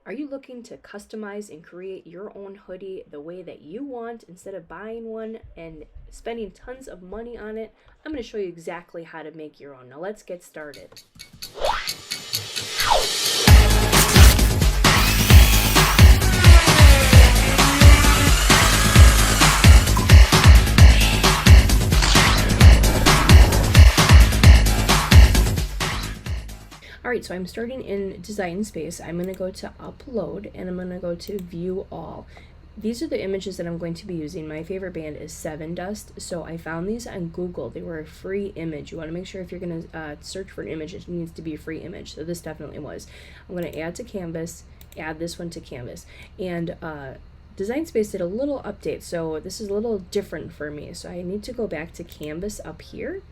Are you looking to customize and create your own hoodie the way that you want instead of buying one and spending tons of money on it? I'm going to show you exactly how to make your own. Now let's get started. Alright, so I'm starting in Design Space. I'm going to go to Upload and I'm going to go to View All. These are the images that I'm going to be using. My favorite band is Seven Dust, so I found these on Google. They were a free image. You want to make sure if you're going to search for an image, it needs to be a free image. So this definitely was. I'm going to add to Canvas, add this one to Canvas. And Design Space did a little update, so this is a little different for me. So I need to go back to Canvas up here.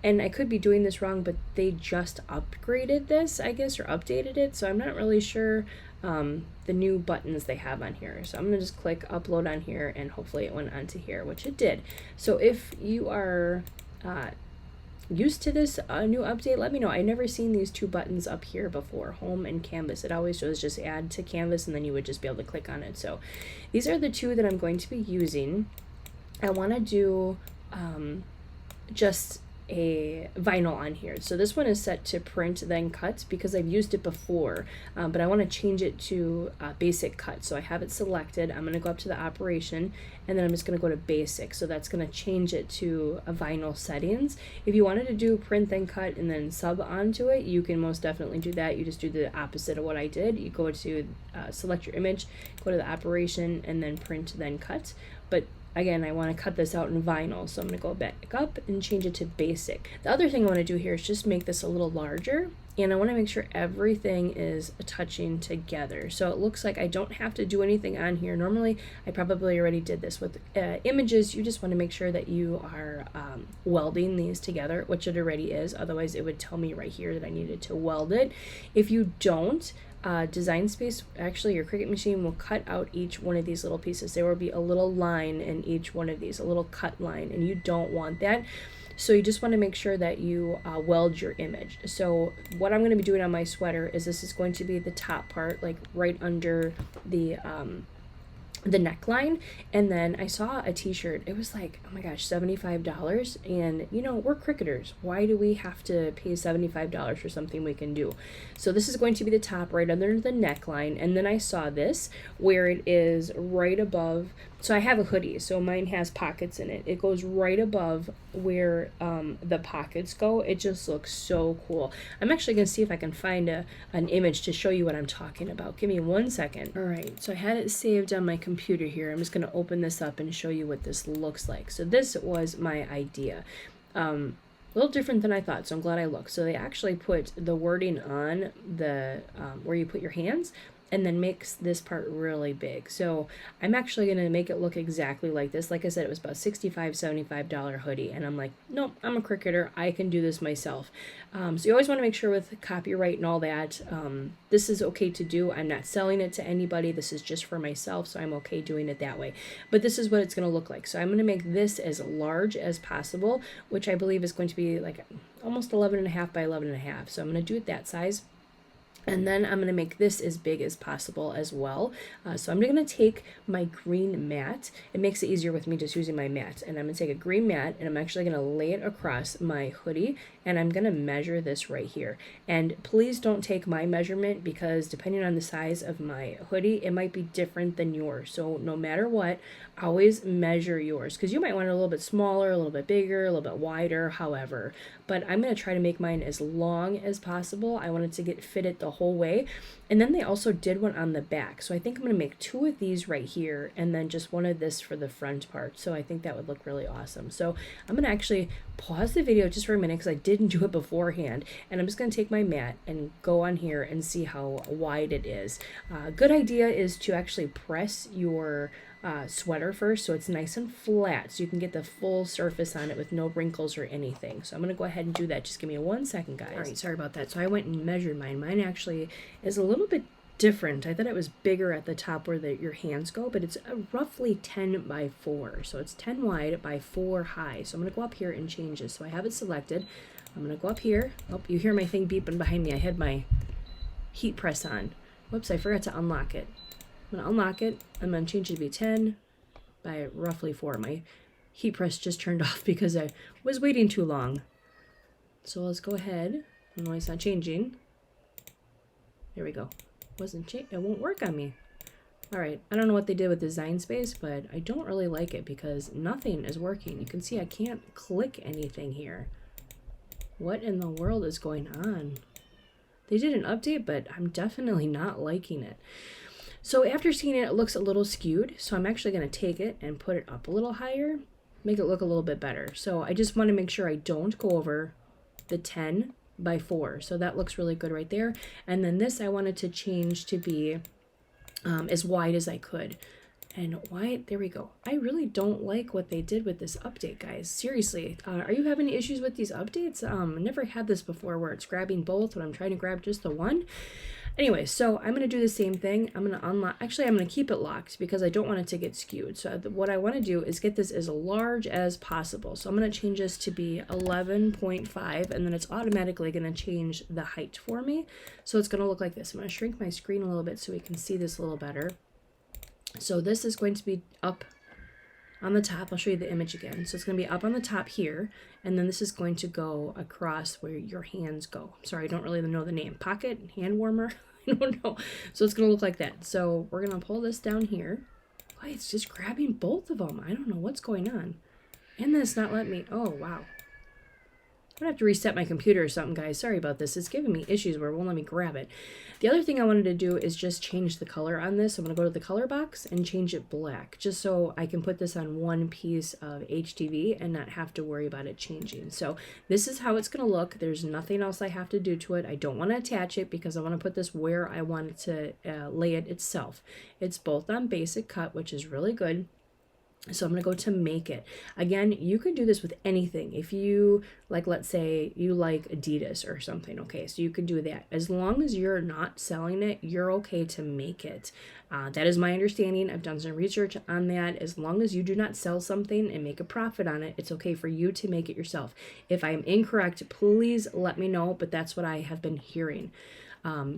And I could be doing this wrong, but they just upgraded this, I guess, or updated it. So I'm not really sure the new buttons they have on here. So I'm going to just click upload on here, and hopefully it went onto here, which it did. So if you are used to this new update, let me know. I've never seen these two buttons up here before, home and canvas. It always shows just add to canvas, and then you would just be able to click on it. So these are the two that I'm going to be using. I want to do just a vinyl on here. So this one is set to print then cut because I've used it before, but I want to change it to basic cut. So I have it selected. I'm going to go up to the operation, and then I'm just going to go to basic. So that's going to change it to a vinyl settings. If you wanted to do print then cut and then sub onto it, you can most definitely do that. You just do the opposite of what I did. You go to select your image, go to the operation, and then print then cut. But again, I want to cut this out in vinyl, so I'm going to go back up and change it to basic. The other thing I want to do here is just make this a little larger, and I want to make sure everything is touching together. So it looks like I don't have to do anything on here. Normally, I probably already did this. With images, you just want to make sure that you are welding these together, which it already is. Otherwise, it would tell me right here that I needed to weld it. If you don't, Design Space, actually your Cricut machine will cut out each one of these little pieces. There will be a little line in each one of these, a little cut line, and you don't want that. So you just want to make sure that you weld your image. So what I'm going to be doing on my sweater is this is going to be the top part, like right under the neckline. And then I saw a t-shirt. It was like, oh my gosh, $75. And you know, we're cricketers. Why do we have to pay $75 for something we can do? So this is going to be the top right under the neckline. And then I saw this where it is right above. So I have a hoodie, so mine has pockets in it. It goes right above where the pockets go. It just looks so cool. I'm actually going to see if I can find an image to show you what I'm talking about. Give me 1 second. All right, so I had it saved on my computer here. I'm just going to open this up and show you what this looks like. So this was my idea. A little different than I thought, so I'm glad I looked. So they actually put the wording on the where you put your hands, and then makes this part really big. So I'm actually gonna make it look exactly like this. Like I said, it was about $65-$75 hoodie, and I'm like, nope, I'm a cricketer, I can do this myself. So you always wanna make sure with copyright and all that, this is okay to do. I'm not selling it to anybody, this is just for myself, so I'm okay doing it that way. But this is what it's gonna look like. So I'm gonna make this as large as possible, which I believe is going to be like almost 11.5 by 11.5. So I'm gonna do it that size. And then I'm going to make this as big as possible as well. So I'm going to take my green mat. It makes it easier with me just using my mat. And I'm going to take a green mat, and I'm actually going to lay it across my hoodie. And I'm going to measure this right here. And please don't take my measurement, because depending on the size of my hoodie, it might be different than yours. So no matter what, always measure yours, because you might want it a little bit smaller, a little bit bigger, a little bit wider, however. But I'm going to try to make mine as long as possible. I want it to get fitted the whole way. And then they also did one on the back. So I think I'm going to make 2 of these right here, and then just one of this for the front part. So I think that would look really awesome. So I'm going to actually pause the video just for a minute, because I didn't do it beforehand. And I'm just going to take my mat and go on here and see how wide it is. Good idea is to actually press your sweater first, so it's nice and flat, so you can get the full surface on it with no wrinkles or anything. So I'm going to go ahead and do that. Just give me 1 second, guys. All right, sorry about that. So I went and measured mine. Mine actually is a little bit different. I thought it was bigger at the top where your hands go, but it's roughly 10 by 4. So it's 10 wide by 4 high. So I'm going to go up here and change this. So I have it selected. I'm going to go up here. Oh, you hear my thing beeping behind me. I had my heat press on. Whoops, I forgot to unlock it. I'm going to unlock it. I'm going to change it to be 10 by roughly 4. My heat press just turned off because I was waiting too long. So let's go ahead. I don't know why it's not changing. There we go. It won't work on me. Alright, I don't know what they did with Design Space, but I don't really like it because nothing is working. You can see I can't click anything here. What in the world is going on? They did an update, but I'm definitely not liking it. So after seeing it, it looks a little skewed, so I'm actually going to take it and put it up a little higher, make it look a little bit better. So I just want to make sure I don't go over the 10 by 4. So that looks really good right there. And then this I wanted to change to be as wide as I could. And why? There we go. I really don't like what they did with this update, guys. Seriously, are you having any issues with these updates? I never had this before where it's grabbing both when I'm trying to grab just the one. Anyway, so I'm going to do the same thing. I'm going to unlock. Actually, I'm going to keep it locked because I don't want it to get skewed. So what I want to do is get this as large as possible. So I'm going to change this to be 11.5, and then it's automatically going to change the height for me. So it's going to look like this. I'm going to shrink my screen a little bit so we can see this a little better. So this is going to be up on the top. I'll show you the image again. So it's going to be up on the top here, and then this is going to go across where your hands go. Sorry, I don't really know the name. Pocket, hand warmer, I don't know. So it's going to look like that. So we're going to pull this down here. Why, it's just grabbing both of them. I don't know what's going on. And then it's not letting me, oh, wow. I'm going to have to reset my computer or something, guys. Sorry about this. It's giving me issues where it won't let me grab it. The other thing I wanted to do is just change the color on this. I'm going to go to the color box and change it black, just so I can put this on one piece of HTV and not have to worry about it changing. So this is how it's going to look. There's nothing else I have to do to it. I don't want to attach it because I want to put this where I want it to lay it itself. It's both on basic cut, which is really good. So I'm going to go to make it. Again, you could do this with anything. If you, like, let's say you like Adidas or something, okay, so you could do that. As long as you're not selling it, you're okay to make it. That is my understanding. I've done some research on that. As long as you do not sell something and make a profit on it, it's okay for you to make it yourself. If I am incorrect, please let me know, but that's what I have been hearing.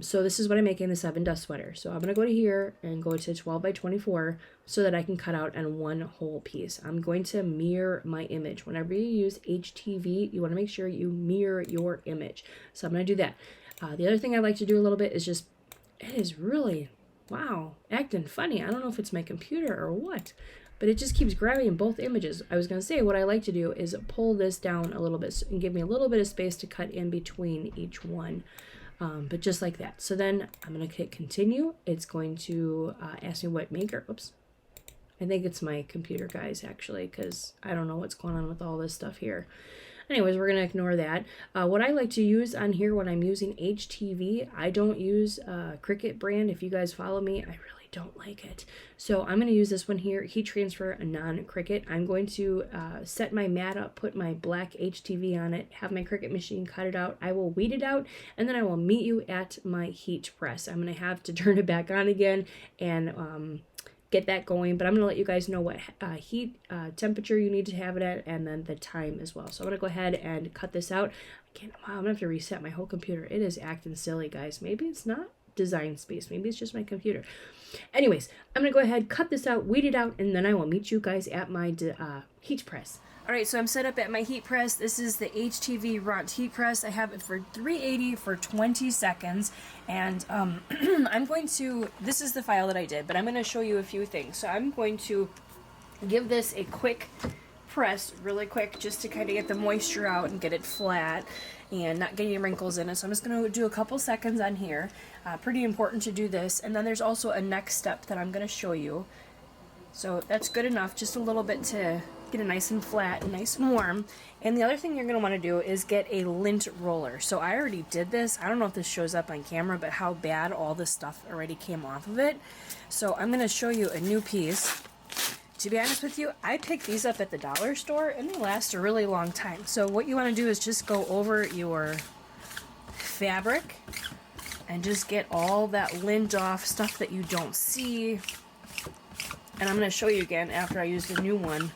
So this is what I'm making, the 7 dust sweater. So I'm going to go to here and go to 12 by 24 so that I can cut out on one whole piece. I'm going to mirror my image. Whenever you use HTV, you want to make sure you mirror your image. So I'm going to do that. The other thing I like to do a little bit is just, it is really, wow, acting funny. I don't know if it's my computer or what, but it just keeps grabbing both images. I was going to say what I like to do is pull this down a little bit and give me a little bit of space to cut in between each one. But just like that. So then I'm going to hit continue. It's going to ask me what maker. Oops. I think it's my computer, guys, actually, because I don't know what's going on with all this stuff here. Anyways, we're going to ignore that. What I like to use on here when I'm using HTV, I don't use Cricut brand. If you guys follow me, I really don't like it. So I'm going to use this one here, heat transfer, a non-Cricut. I'm going to set my mat up, put my black HTV on it, have my Cricut machine cut it out. I will weed it out, and then I will meet you at my heat press. I'm going to have to turn it back on again and get that going, but I'm going to let you guys know what heat temperature you need to have it at, and then the time as well. So I'm going to go ahead and cut this out. Wow, I'm going to have to reset my whole computer. It is acting silly, guys. Maybe it's not Design Space. Maybe it's just my computer. Anyways, I'm going to go ahead, cut this out, weed it out, and then I will meet you guys at my heat press. Alright, so I'm set up at my heat press. This is the HTVRONT heat press. I have it for 380 for 20 seconds. And I'm going to, this is the file that I did, but I'm going to show you a few things. So I'm going to give this a quick press, really quick, just to kind of get the moisture out and get it flat and not get any wrinkles in it. So I'm just going to do a couple seconds on here. Pretty important to do this. And then there's also a next step that I'm going to show you. So that's good enough, just a little bit to get it nice and flat and nice and warm. And the other thing you're going to want to do is get a lint roller. So I already did this. I don't know if this shows up on camera, but how bad all this stuff already came off of it. So I'm going to show you a new piece. To be honest with you, I picked these up at the dollar store and they last a really long time. So what you want to do is just go over your fabric and just get all that lint off, stuff that you don't see. And I'm going to show you again after I use the new one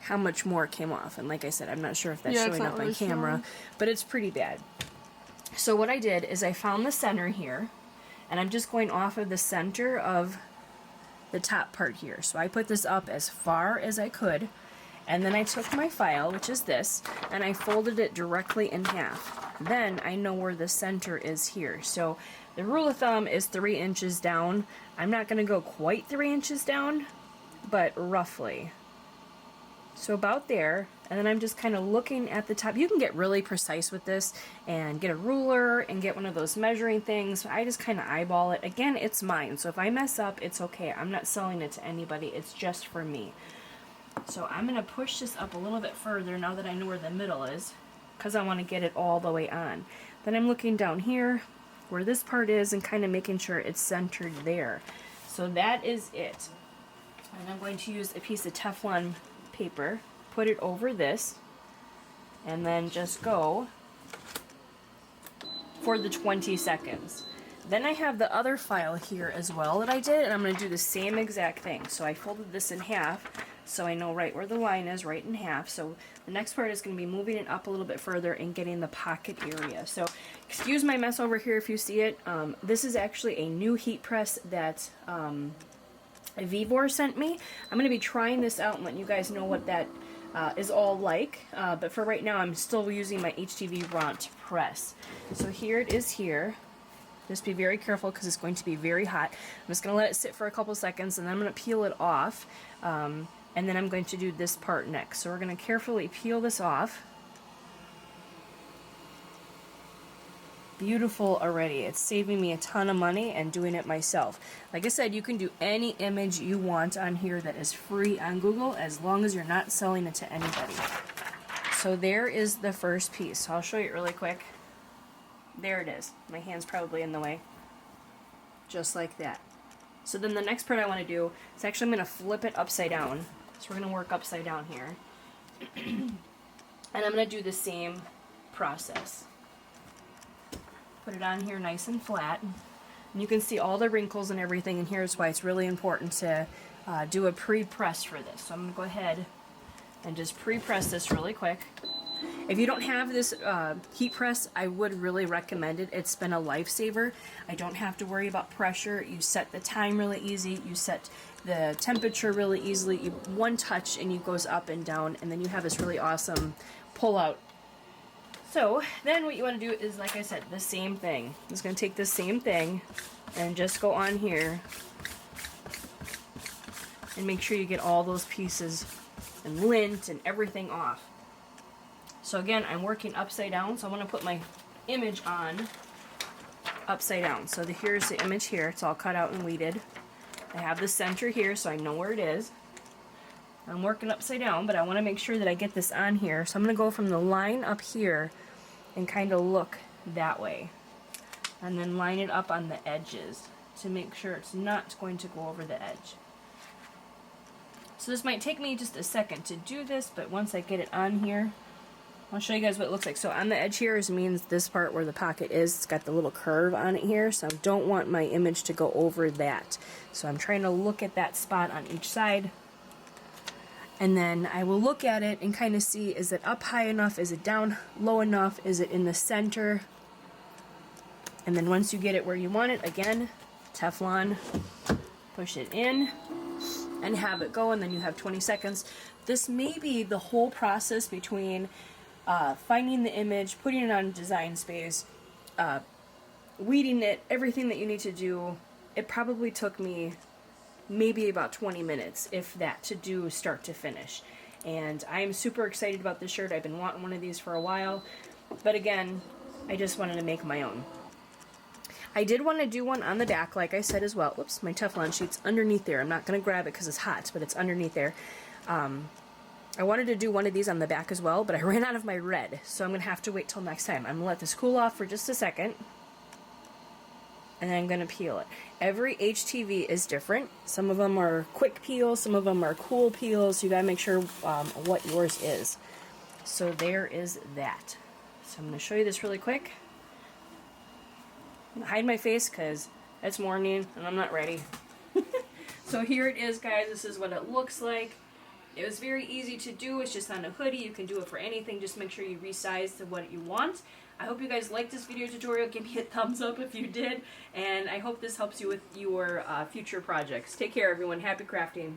how much more came off. And like I said, I'm not sure if that's showing up on camera, but it's pretty bad. So what I did is I found the center here, and I'm just going off of the center of the top part here. So I put this up as far as I could, and then I took my file, which is this, and I folded it directly in half. Then I know where the center is here. So the rule of thumb is 3 inches down. I'm not going to go quite 3 inches down, but roughly. So about there, and then I'm just kind of looking at the top. You can get really precise with this and get a ruler and get one of those measuring things. I just kind of eyeball it. Again, it's mine, so if I mess up, it's okay. I'm not selling it to anybody. It's just for me. So I'm going to push this up a little bit further now that I know where the middle is, because I want to get it all the way on. Then I'm looking down here where this part is and kind of making sure it's centered there. So that is it. And I'm going to use a piece of Teflon paper, put it over this, and then just go for the 20 seconds. Then I have the other file here as well that I did, and I'm going to do the same exact thing. So I folded this in half, so I know right where the line is, right in half. So the next part is going to be moving it up a little bit further and getting the pocket area. So excuse my mess over here if you see it. This is actually a new heat press that Vivor sent me. I'm going to be trying this out and letting you guys know what that is all like. But for right now, I'm still using my HTVRONT press. So here it is here. Just be very careful because it's going to be very hot. I'm just going to let it sit for a couple seconds, and then I'm going to peel it off. And then I'm going to do this part next. So we're going to carefully peel this off. Beautiful already. It's saving me a ton of money and doing it myself. Like I said, you can do any image you want on here that is free on Google as long as you're not selling it to anybody. So there is the first piece. So I'll show you it really quick. There it is. My hand's probably in the way. Just like that. So then the next part I want to do is actually I'm going to flip it upside down. So we're going to work upside down here. And I'm going to do the same process. Put it on here nice and flat. And you can see all the wrinkles and everything, and here's why it's really important to do a pre-press for this. So I'm going to go ahead and just pre-press this really quick. If you don't have this heat press, I would really recommend it. It's been a lifesaver. I don't have to worry about pressure. You set the time really easy. You set the temperature really easily. One touch and it goes up and down, and then you have this really awesome pull-out. So then what you want to do is, like I said, the same thing. I'm just going to take the same thing and just go on here and make sure you get all those pieces and lint and everything off. So again, I'm working upside down, so I want to put my image on upside down. So here's the image here. It's all cut out and weeded. I have the center here, so I know where it is. I'm working upside down, but I want to make sure that I get this on here. So I'm going to go from the line up here and kind of look that way. And then line it up on the edges to make sure it's not going to go over the edge. So this might take me just a second to do this, but once I get it on here, I'll show you guys what it looks like. So on the edge here means this part where the pocket is, it's got the little curve on it here, so I don't want my image to go over that. So I'm trying to look at that spot on each side. And then I will look at it and kind of see, is it up high enough? Is it down low enough? Is it in the center? And then once you get it where you want it, again, Teflon, push it in and have it go, and then you have 20 seconds. This may be the whole process between finding the image, putting it on Design Space, weeding it, everything that you need to do. It probably took me maybe about 20 minutes, if that, to do start to finish. And I'm super excited about this shirt. I've been wanting one of these for a while, but again, I just wanted to make my own. I did want to do one on the back, like I said as well. Whoops, my Teflon sheet's underneath there. I'm not going to grab it because it's hot, but it's underneath there. I wanted to do one of these on the back as well, but I ran out of my red, so I'm going to have to wait till next time. I'm going to let this cool off for just a second, and then I'm going to peel it. Every HTV is different. Some of them are quick peels, some of them are cool peels. You got to make sure what yours is. So there is that. So I'm going to show you this really quick. I'm going to hide my face because it's morning and I'm not ready. So here it is, guys. This is what it looks like. It was very easy to do. It's just on a hoodie. You can do it for anything. Just make sure you resize to what you want. I hope you guys liked this video tutorial. Give me a thumbs up if you did, and I hope this helps you with your future projects. Take care, everyone. Happy crafting.